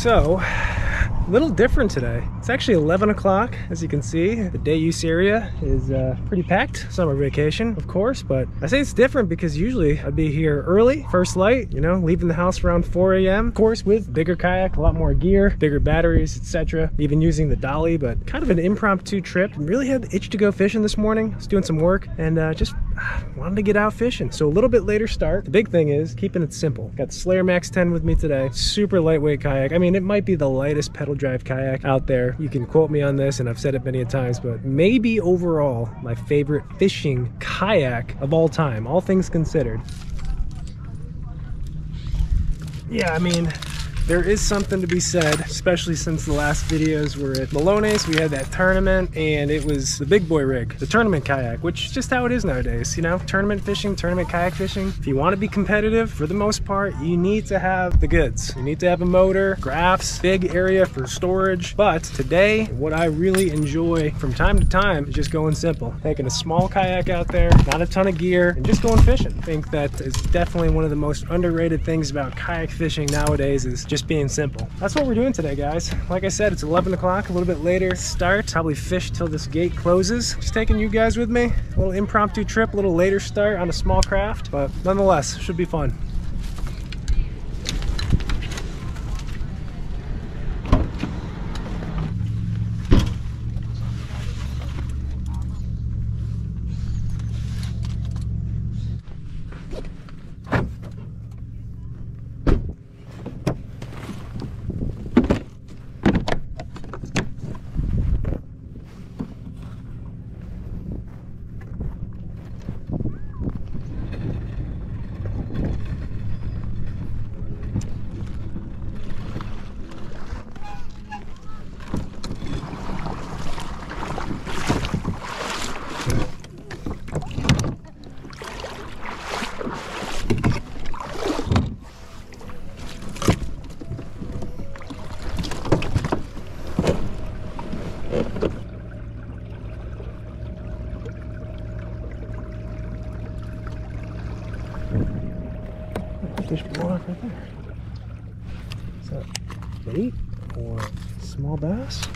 So, a little different today. It's actually 11 o'clock, as you can see. The day use area is pretty packed. Summer vacation, of course, but I say it's different because usually I'd be here early, first light, you know, leaving the house around 4 a.m. Of course, with bigger kayak, a lot more gear, bigger batteries, etc. Even using the dolly, but kind of an impromptu trip. Really had the itch to go fishing this morning. I was doing some work and just wanted to get out fishing. So a little bit later start. The big thing is keeping it simple. Got the Slayer Max 10 with me today. Super lightweight kayak. I mean, it might be the lightest pedal drive kayak out there. You can quote me on this, and I've said it many a times, but maybe overall my favorite fishing kayak of all time, all things considered. Yeah, I mean, there is something to be said, especially since the last videos were at Malone's. We had that tournament and it was the big boy rig, the tournament kayak, which is just how it is nowadays, you know? Tournament fishing, tournament kayak fishing. If you want to be competitive, for the most part, you need to have the goods. You need to have a motor, graphs, big area for storage. But today, what I really enjoy from time to time is just going simple. Taking a small kayak out there, not a ton of gear, and just going fishing. I think that is definitely one of the most underrated things about kayak fishing nowadays is just being simple. That's what we're doing today, guys. Like I said, it's 11 o'clock, a little bit later start. Probably fish till this gate closes. Just taking you guys with me. A little impromptu trip, a little later start on a small craft, but nonetheless, should be fun. Fish blowing up right there. Is that bait or small bass?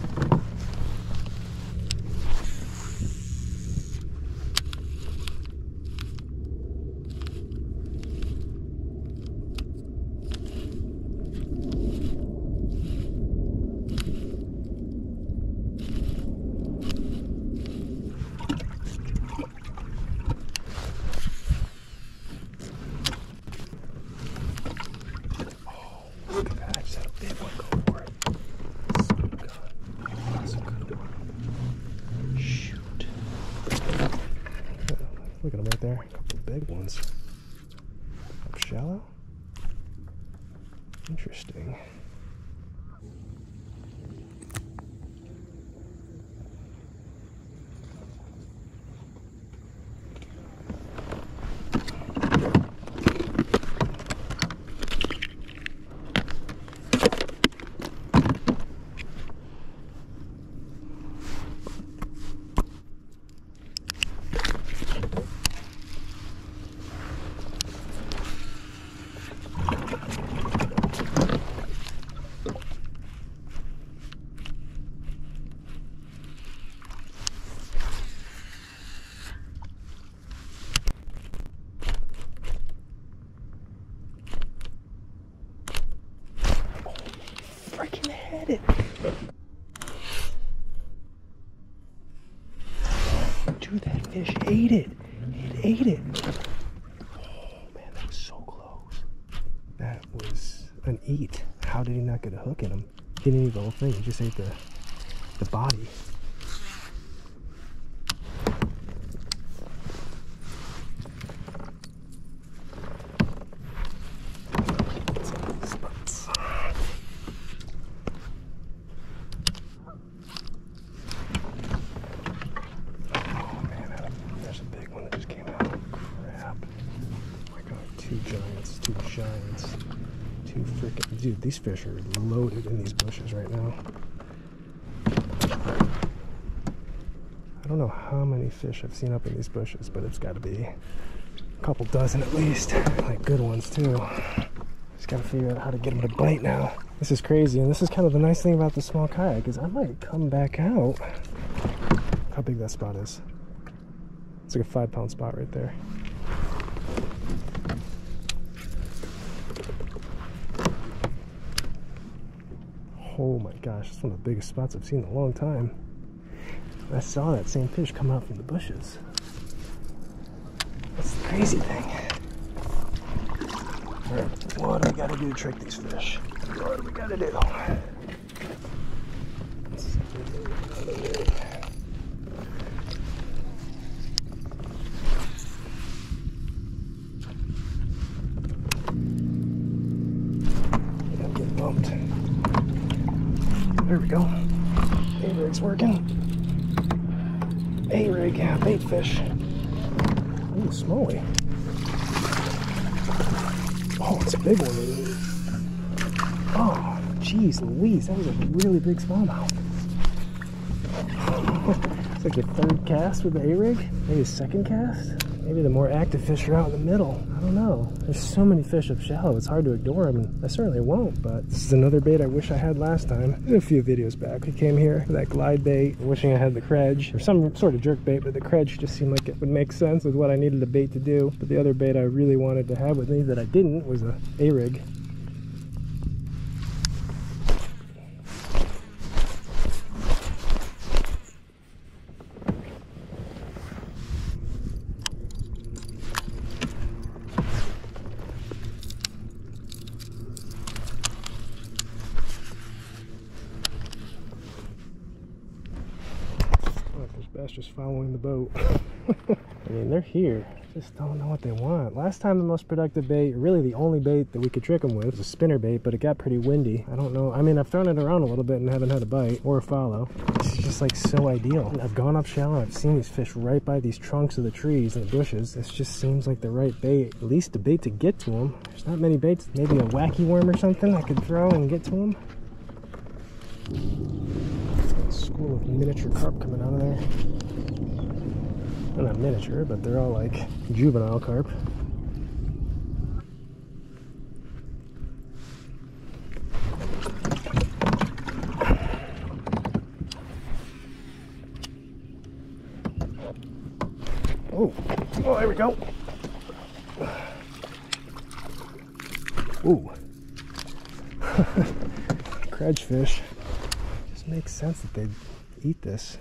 Look at them right there. A couple of big ones. Up shallow. Interesting. Freaking had it. Dude, that fish ate it. It ate it. Oh man, that was so close. That was an eat. How did he not get a hook in him? He didn't eat the whole thing. He just ate the body. Two freaking, dude, these fish are loaded in these bushes right now. I don't know how many fish I've seen up in these bushes, but it's got to be a couple dozen at least. Like good ones too. Just gotta figure out how to get him to bite now. This is crazy, and this is kind of the nice thing about the small kayak is I might come back out. How big that spot is. It's like a 5-pound spot right there. Oh my gosh, it's one of the biggest spots I've seen in a long time. I saw that same fish come out from the bushes. That's the crazy thing. Alright, what do we gotta do to trick these fish? What do we gotta do? I'm getting bumped. There we go. A-rig's working. A-rig, yeah, bait fish. Ooh, smallie. Oh, it's a big one. Oh, jeez Louise, that was a really big smallmouth. It's like your third cast with the A-rig, maybe a second cast. Maybe the more active fish are out in the middle. I don't know. There's so many fish up shallow, it's hard to ignore them, and I certainly won't, but this is another bait I wish I had last time. I did a few videos back. We came here for that glide bait, wishing I had the KREJ, or some sort of jerk bait, but the KREJ just seemed like it would make sense with what I needed the bait to do. But the other bait I really wanted to have with me that I didn't was a A-rig. That's just following the boat. I mean, they're here. Just don't know what they want. Last time the most productive bait, really the only bait that we could trick them with, was a spinner bait, but it got pretty windy. I don't know. I mean, I've thrown it around a little bit and haven't had a bite or a follow. It's just like so ideal. I've gone up shallow. I've seen these fish right by these trunks of the trees and the bushes. This just seems like the right bait. At least the bait to get to them. There's not many baits. Maybe a wacky worm or something I could throw and get to them. School of miniature carp coming out of there. They're not miniature, but they're all like juvenile carp. Oh, oh, there we go. Ooh. KREJ fish. Makes sense that they'd eat this.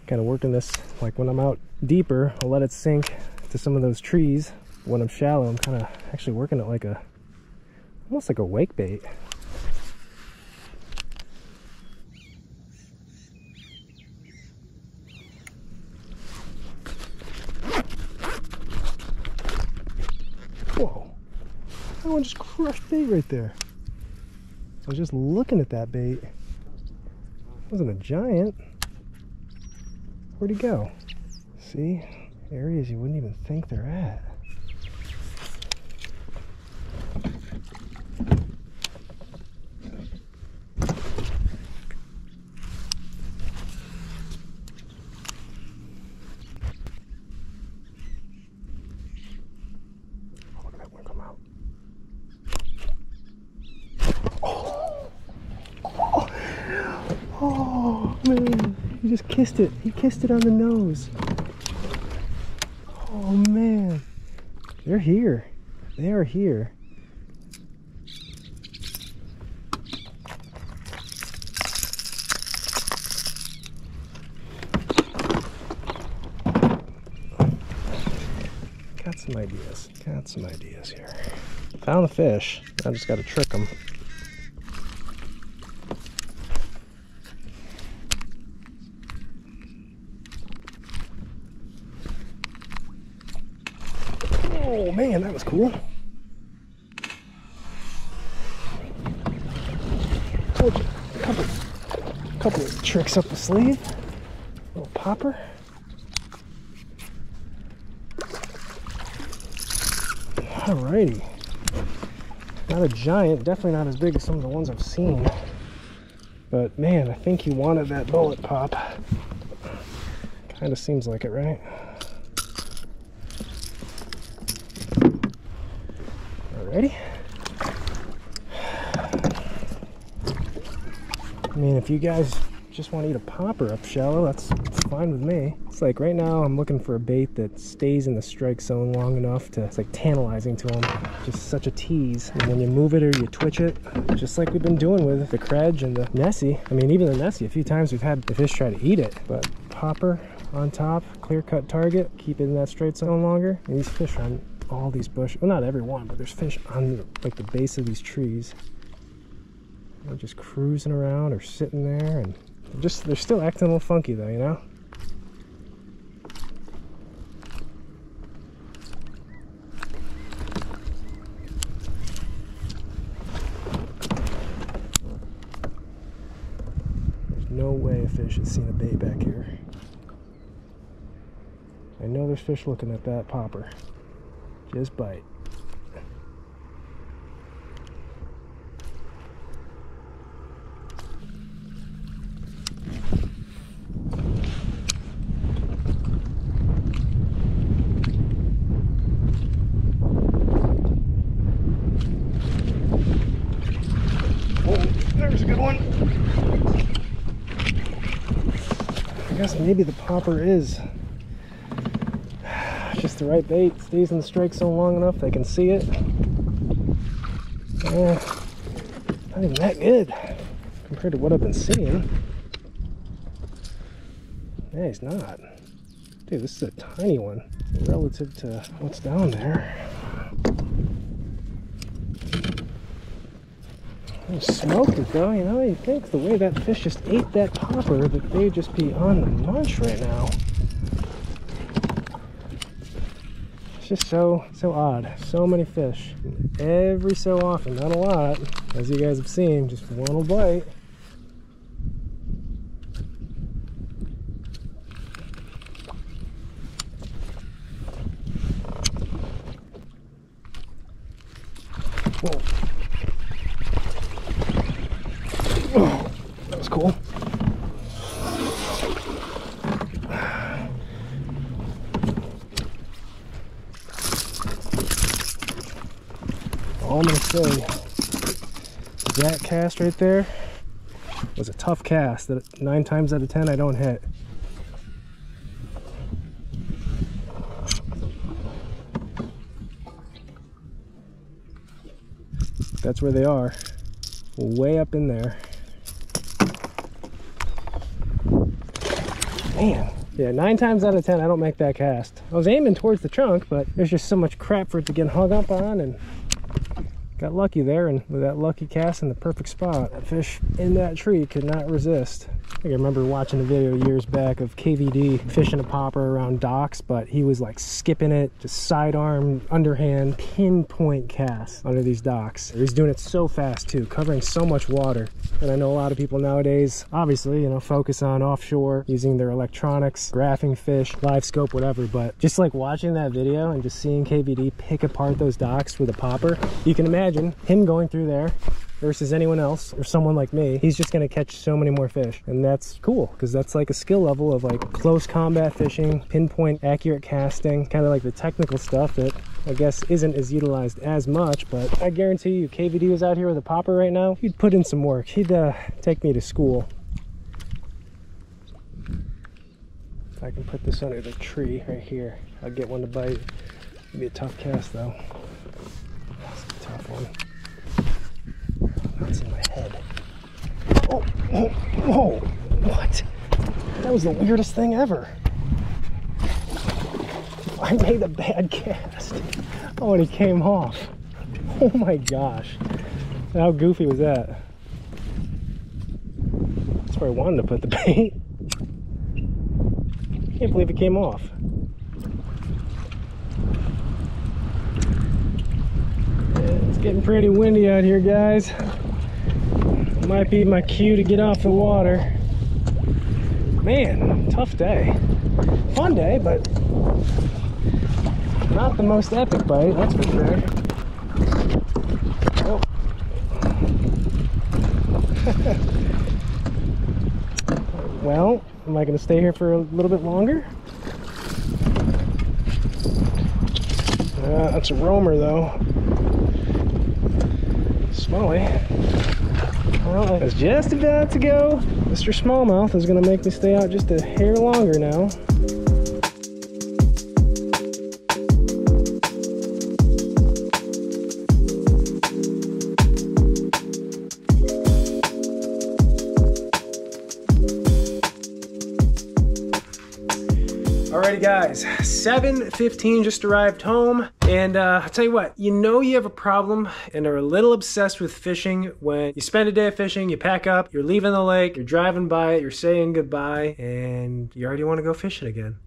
Kind of working this, like when I'm out deeper, I'll let it sink to some of those trees. When I'm shallow, I'm kind of actually working it like a, almost like a wake bait. Whoa, that one just crushed bait right there. I was just looking at that bait. It wasn't a giant. Where'd he go? See? Areas you wouldn't even think they're at. Oh, look at that one come out. Oh man, he just kissed it. He kissed it on the nose. Oh man, they're here. They are here. Got some ideas. Got some ideas here. Found a fish. I just got to trick them. Oh man, that was cool. Told you, a couple of tricks up the sleeve. Little popper. Alrighty. Not a giant, definitely not as big as some of the ones I've seen. But man, I think he wanted that bullet pop. Kind of seems like it, right? Ready? I mean, if you guys just want to eat a popper up shallow, that's fine with me. It's like right now I'm looking for a bait that stays in the strike zone long enough to, it's like tantalizing to them. Just such a tease. And when you move it or you twitch it, just like we've been doing with the KREJ and the Nessie. I mean, even the Nessie, a few times we've had the fish try to eat it, but popper on top, clear-cut target, keep it in that straight zone longer. And these fish are on all these bushes, well, not every one, but there's fish on like the base of these trees. They're just cruising around or sitting there, and they're still acting a little funky though, you know? There's no way a fish has seen a bait back here. I know there's fish looking at that popper. Just bite. There's a good one. I guess maybe the popper is just the right bait. Stays in the strike zone long enough they can see it. Not even that good compared to what I've been seeing. Yeah, he's not. Dude, this is a tiny one relative to what's down there. I smoked it though, you know. You think the way that fish just ate that popper that they'd just be on the munch right now. It's just so odd. So many fish. Every so often, not a lot, as you guys have seen, just one will bite. Whoa. Oh, that was cool. All I'm gonna say, that cast right there was a tough cast that 9 times out of 10 I don't hit. That's where they are, way up in there. Man, yeah, 9 times out of 10 I don't make that cast. I was aiming towards the trunk, but there's just so much crap for it to get hung up on, and got lucky there, and with that lucky cast in the perfect spot, that fish in that tree could not resist. I think I remember watching a video years back of KVD fishing a popper around docks, but he was like skipping it, just sidearm, underhand, pinpoint cast under these docks. He's doing it so fast too, covering so much water. And I know a lot of people nowadays, obviously, you know, focus on offshore, using their electronics, graphing fish, live scope, whatever, but just like watching that video and just seeing KVD pick apart those docks with a popper, you can imagine him going through there versus anyone else or someone like me. He's just going to catch so many more fish, and that's cool because that's like a skill level of like close combat fishing, pinpoint accurate casting, kind of like the technical stuff that I guess isn't as utilized as much. But I guarantee you, KVD was out here with a popper right now, he'd put in some work. He'd take me to school. If I can put this under the tree right here, I'll get one to bite. It'd be a tough cast though. That's a tough one. That's in my head. Oh, oh, whoa, what? That was the weirdest thing ever. I made a bad cast. Oh, and he came off. Oh my gosh. How goofy was that? That's where I wanted to put the bait. Can't believe it came off. It's getting pretty windy out here, guys. Might be my cue to get off the water. Man, tough day. Fun day, but not the most epic bite, that's for sure. Oh. Well, am I going to stay here for a little bit longer? That's a roamer though. Smalley. Well, I was just about to go. Mr. Smallmouth is gonna make me stay out just a hair longer now. Alrighty guys, 7:15, just arrived home, and I'll tell you what, you know you have a problem and are a little obsessed with fishing when you spend a day of fishing, you pack up, you're leaving the lake, you're driving by it, you're saying goodbye, and you already want to go fishing again.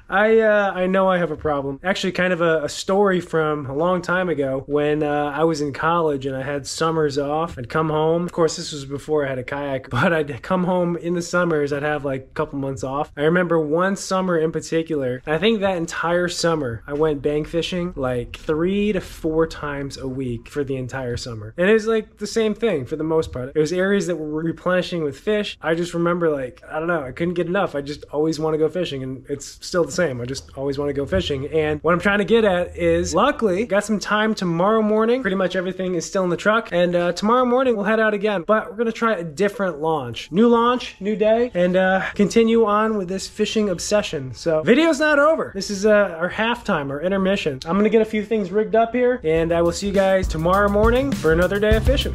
I know I have a problem. Actually, kind of a story from a long time ago when I was in college and I had summers off. I'd come home. Of course, this was before I had a kayak, but I'd come home in the summers. I'd have like a couple months off. I remember one summer in particular, I think that entire summer, I went bank fishing like 3 to 4 times a week for the entire summer. And it was like the same thing for the most part. It was areas that were replenishing with fish. I just remember, like, I don't know, I couldn't get enough. I just always want to go fishing, and it's still the same. I just always want to go fishing. And what I'm trying to get at is, luckily, got some time tomorrow morning. Pretty much everything is still in the truck. And tomorrow morning, we'll head out again. But we're going to try a different launch. New day, and continue on with this fishing obsession. So, video's not over. This is our halftime, our intermission. I'm going to get a few things rigged up here, and I will see you guys tomorrow morning for another day of fishing.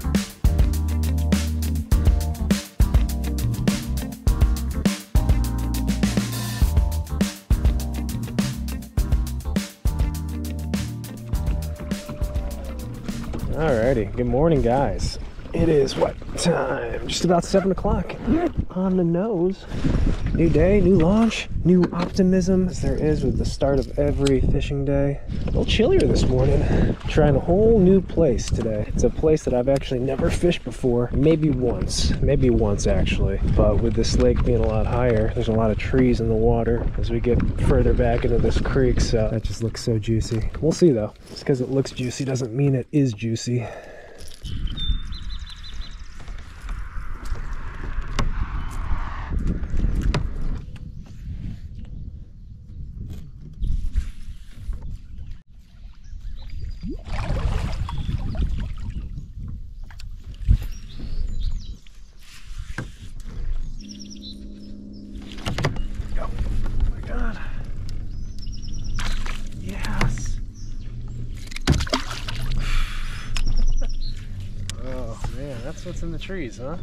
Alrighty, good morning guys. It is what time? Just about 7 o'clock on the nose. New day, new launch, new optimism as there is with the start of every fishing day. A little chillier this morning. Trying a whole new place today. It's a place that I've actually never fished before. Maybe once actually. But with this lake being a lot higher, there's a lot of trees in the water as we get further back into this creek, so that just looks so juicy. We'll see though. Just because it looks juicy doesn't mean it is juicy. That's what's in the trees, huh?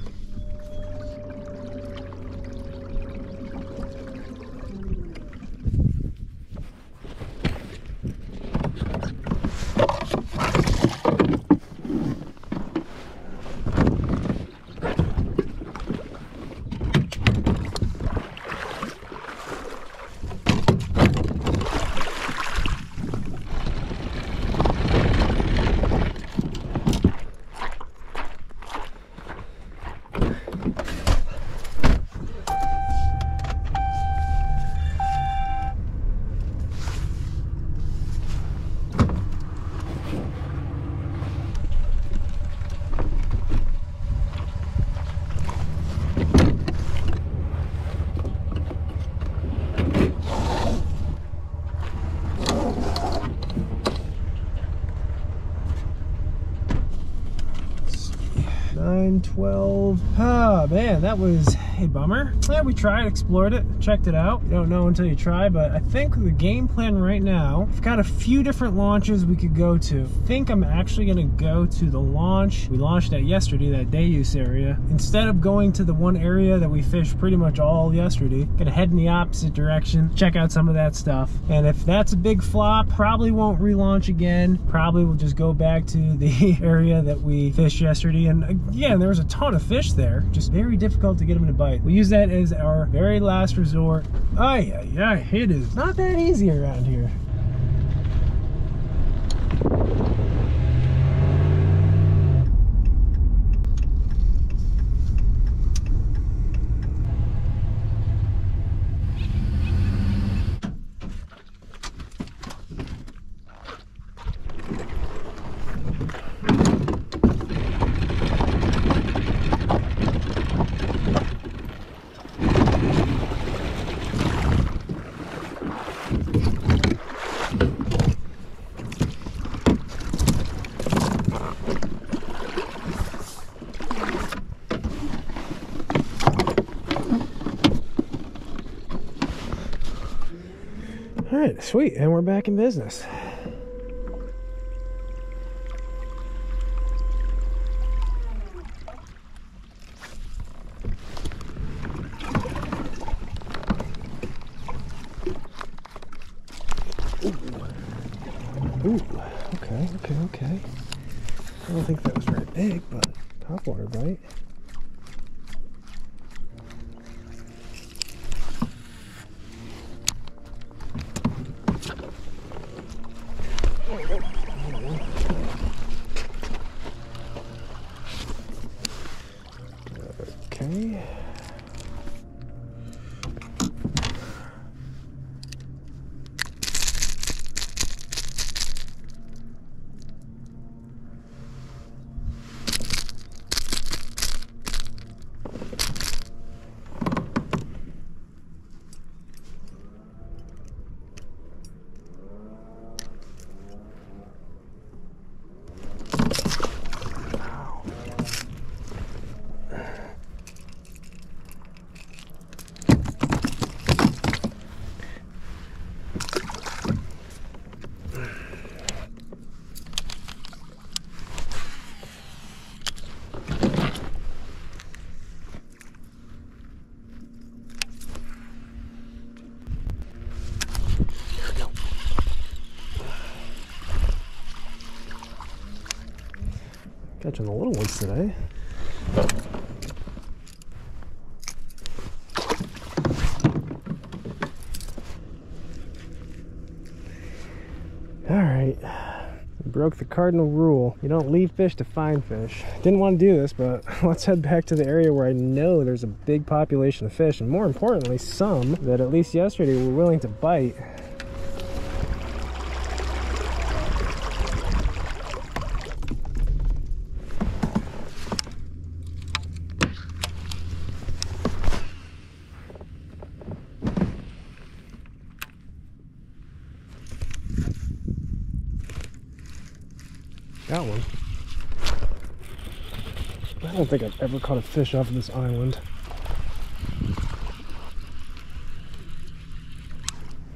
$9.12. Ah, man, that was a bummer. Yeah, we tried, explored it, checked it out. You don't know until you try, but I think the game plan right now, we've got a few different launches we could go to. I think I'm actually gonna go to the launch we launched at yesterday, that day use area. Instead of going to the one area that we fished pretty much all yesterday, gonna head in the opposite direction, check out some of that stuff. And if that's a big flop, probably won't relaunch again. Probably we'll just go back to the area that we fished yesterday. And again, there was a ton of fish there, just very difficult to get them to bite. We'll use that as our very last resort. Yeah, it is not that easy around here. right, sweet, and we're back in business. Ooh, okay. I don't think that was very big, but topwater bite. Okay. Catching the little ones today. All right, broke the cardinal rule. You don't leave fish to find fish. Didn't want to do this, but let's head back to the area where I know there's a big population of fish, and more importantly, some that at least yesterday were willing to bite. Got one. I don't think I've ever caught a fish off of this island.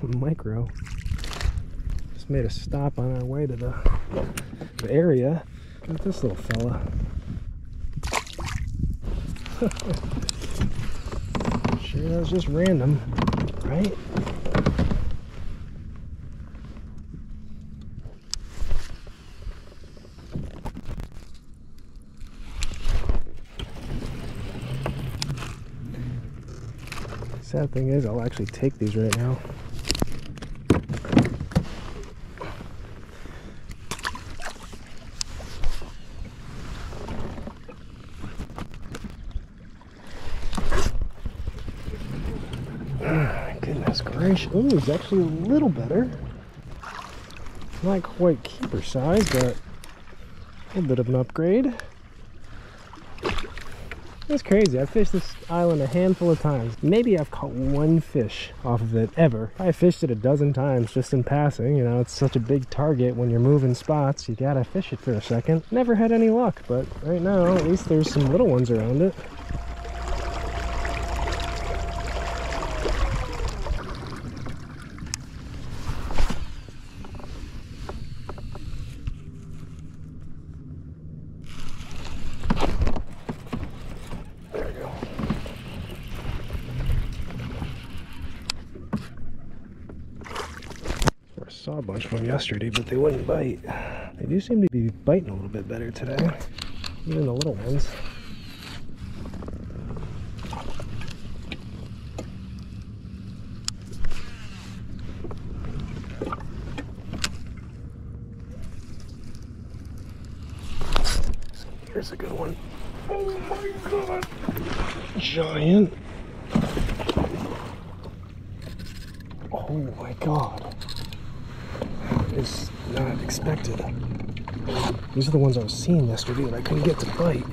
Micro. Just made a stop on our way to the area. Got this little fella. Sure, that was just random, right? Sad thing is, I'll actually take these right now. Goodness gracious. Ooh, it's actually a little better. Not quite keeper size, but a little bit of an upgrade. It's crazy. I've fished this island a handful of times. Maybe I've caught one fish off of it ever. I fished it a dozen times just in passing. You know, it's such a big target when you're moving spots. You gotta fish it for a second. Never had any luck, but right now at least there's some little ones around it. Saw a bunch of them yesterday, but they wouldn't bite. They do seem to be biting a little bit better today, even the little ones. Here's a good one. Oh my god! Giant! Oh my god! Is not expected. These are the ones I was seeing yesterday that I couldn't get to bite.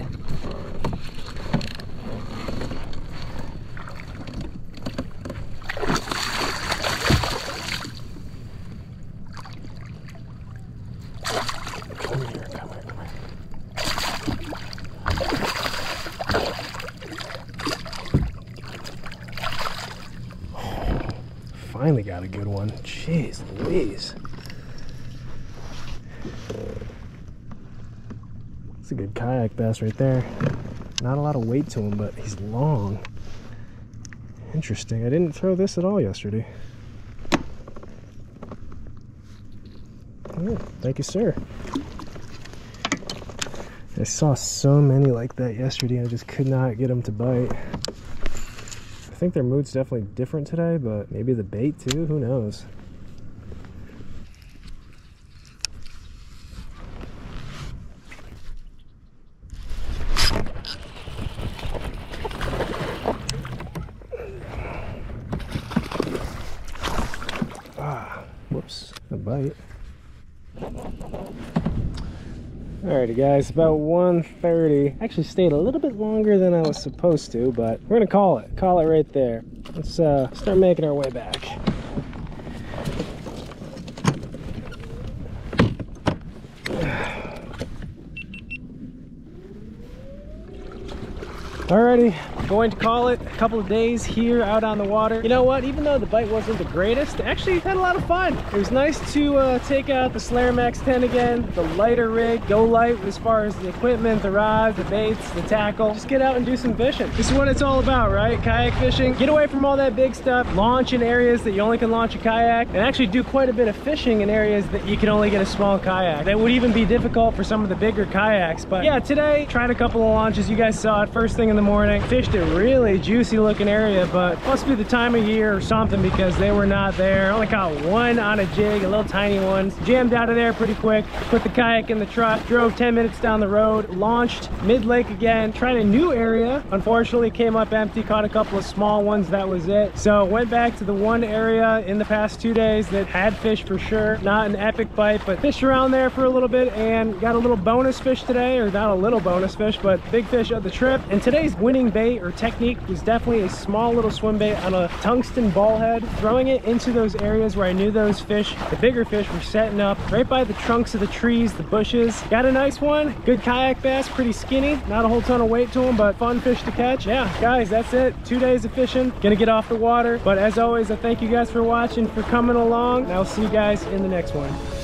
Come here, come here, come here. Finally got got a good one. Jeez Louise. It's a good kayak bass right there. Not a lot of weight to him, but he's long. Interesting. I didn't throw this at all yesterday. Oh, thank you, sir. I saw so many like that yesterday. I just could not get them to bite. I think their mood's definitely different today, but maybe the bait too. Who knows? Whoops, a bite. Alrighty guys, about 1:30. Actually stayed a little bit longer than I was supposed to, but we're gonna call it right there. Let's start making our way back. Alrighty, going to call it a couple of days here out on the water. You know what, even though the bite wasn't the greatest, actually had a lot of fun. It was nice to take out the Slayer Max 10 again, the lighter rig, go light as far as the equipment, the rod, the baits, the tackle. Just get out and do some fishing. This is what it's all about, right? Kayak fishing. Get away from all that big stuff, launch in areas that you only can launch a kayak, and actually do quite a bit of fishing in areas that you can only get a small kayak. That would even be difficult for some of the bigger kayaks. But yeah, today, tried a couple of launches. You guys saw it first thing in the morning. Fished a really juicy looking area, but must be the time of year or something because they were not there. Only caught one on a jig, a little tiny one. Jammed out of there pretty quick. Put the kayak in the truck, drove 10 minutes down the road, launched mid-lake again, tried a new area. Unfortunately came up empty, caught a couple of small ones, that was it. So went back to the one area in the past 2 days that had fish for sure. Not an epic bite, but fished around there for a little bit and got a little bonus fish today, or not a little bonus fish, but big fish of the trip. And today's winning bait or technique was definitely a small little swim bait on a tungsten ball head, throwing it into those areas where I knew those fish, the bigger fish, were setting up right by the trunks of the trees, the bushes. Got a nice one, good kayak bass, pretty skinny, not a whole ton of weight to him, but fun fish to catch. Yeah guys, that's it, 2 days of fishing, gonna get off the water. But as always, I thank you guys for watching, for coming along, and I'll see you guys in the next one.